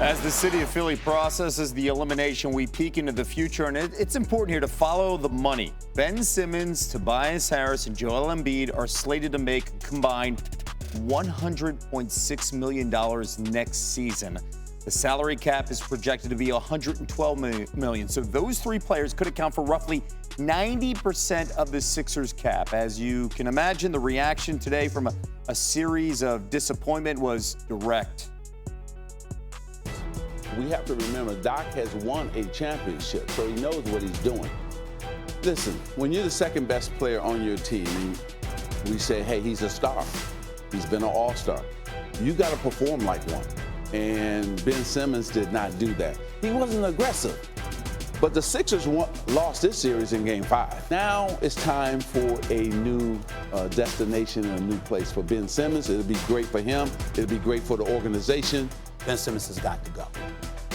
As the city of Philly processes the elimination, we peek into the future, and it's important here to follow the money. Ben Simmons, Tobias Harris, and Joel Embiid are slated to make a combined $100.6 million next season. The salary cap is projected to be $112 million. So those three players could account for roughly 90% of the Sixers cap. As you can imagine, the reaction today from a series of disappointment was direct. We have to remember, Doc has won a championship, so he knows what he's doing. Listen, when you're the second best player on your team, we say, hey, he's a star. He's been an all-star. You got to perform like one. And Ben Simmons did not do that. He wasn't aggressive. But the Sixers lost this series in Game 5. Now it's time for a new destination and a new place for Ben Simmons. It'll be great for him. It'll be great for the organization. Ben Simmons has got to go.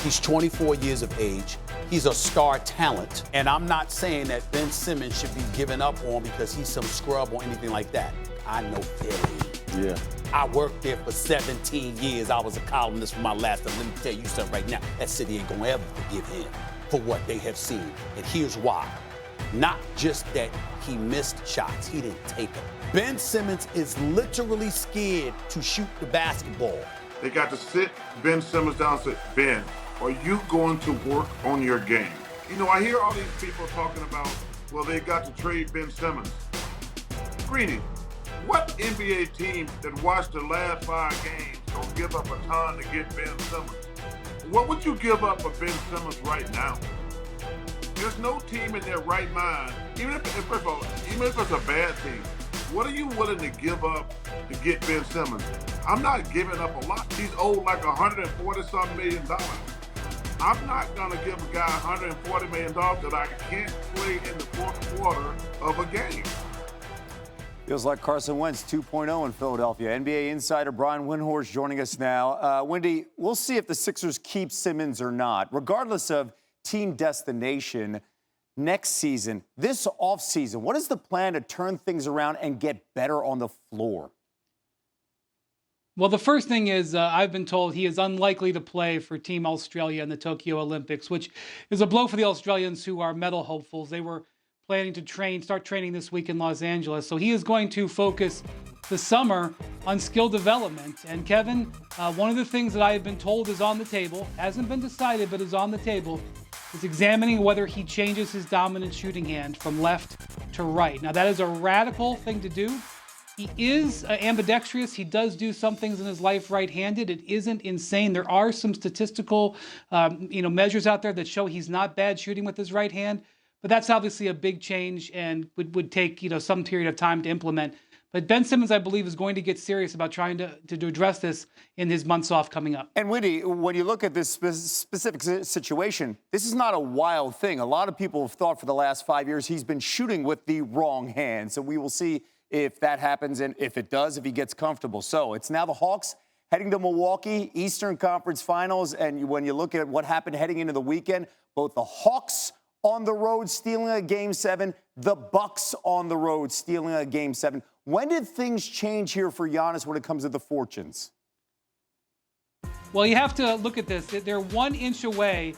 He's 24 years of age. He's a star talent. And I'm not saying that Ben Simmons should be given up on because he's some scrub or anything like that. I know Philly. Yeah. I worked there for 17 years. I was a columnist for my last time. Let me tell you something right now. That city ain't going to ever forgive him for what they have seen. And here's why. Not just that he missed shots. He didn't take them. Ben Simmons is literally scared to shoot the basketball. They got to sit Ben Simmons down and say, Ben, are you going to work on your game? You know, I hear all these people talking about, well, they got to trade Ben Simmons. Greeny, what NBA team that watched the last 5 games don't give up a ton to get Ben Simmons? What would you give up for Ben Simmons right now? There's no team in their right mind, even if first of all, even if it's a bad team, what are you willing to give up to get Ben Simmons? I'm not giving up a lot. He's owed like $140-something million. I'm not going to give a guy $140 million that I can't play in the fourth quarter of a game. Feels like Carson Wentz 2.0 in Philadelphia. NBA insider Brian Windhorst joining us now. Wendy, we'll see if the Sixers keep Simmons or not. Regardless of team destination, next season, this offseason, what is the plan to turn things around and get better on the floor? Well, the first thing is I've been told he is unlikely to play for Team Australia in the Tokyo Olympics, which is a blow for the Australians who are medal hopefuls. They were planning to start training this week in Los Angeles. So he is going to focus the summer on skill development. And Kevin, one of the things that I have been told is on the table, hasn't been decided, but is on the table, is examining whether he changes his dominant shooting hand from left to right. Now, that is a radical thing to do. He is ambidextrous. He does do some things in his life right-handed. It isn't insane. There are some statistical measures out there that show he's not bad shooting with his right hand. But that's obviously a big change and would take some period of time to implement. But Ben Simmons, I believe, is going to get serious about trying to address this in his months off coming up. And Wendy, when you look at this specific situation, this is not a wild thing. A lot of people have thought for the last 5 years he's been shooting with the wrong hand. So we will see if that happens and if it does, if he gets comfortable. So it's now the Hawks heading to Milwaukee, Eastern Conference Finals. And when you look at what happened heading into the weekend, both the Hawks on the road stealing a Game 7, the Bucks on the road stealing a Game 7. When did things change here for Giannis when it comes to the fortunes? Well, you have to look at this. They're 1 inch away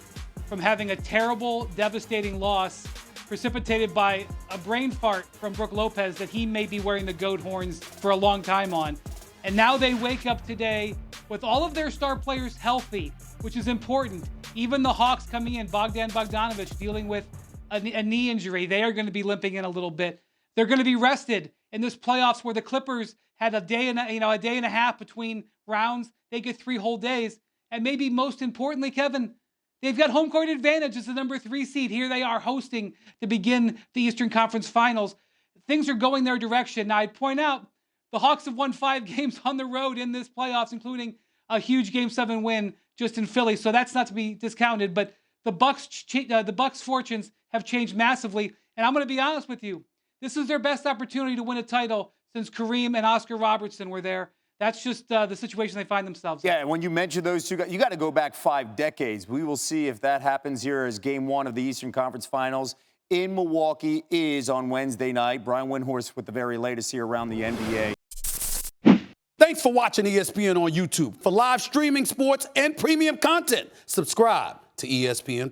from having a terrible, devastating loss precipitated by a brain fart from Brook Lopez that he may be wearing the goat horns for a long time on. And now they wake up today with all of their star players healthy, which is important. Even the Hawks coming in, Bogdan Bogdanović dealing with a knee injury. They are going to be limping in a little bit. They're going to be rested in this playoffs where the Clippers had a day and a half between rounds. They get 3 whole days. And maybe most importantly, Kevin, they've got home court advantage as the number 3 seed. Here they are hosting to begin the Eastern Conference Finals. Things are going their direction. Now, I'd point out the Hawks have won 5 games on the road in this playoffs, including a huge Game 7 win just in Philly. So that's not to be discounted. But the Bucks' fortunes have changed massively. And I'm going to be honest with you. This is their best opportunity to win a title since Kareem and Oscar Robertson were there. That's just the situation they find themselves in. Yeah, and when you mention those two guys, you got to go back 5 decades. We will see if that happens here as Game 1 of the Eastern Conference Finals in Milwaukee is on Wednesday night. Brian Windhorst with the very latest here around the NBA. Thanks Thanks for watching ESPN on YouTube. For live streaming sports and premium content, subscribe to ESPN+.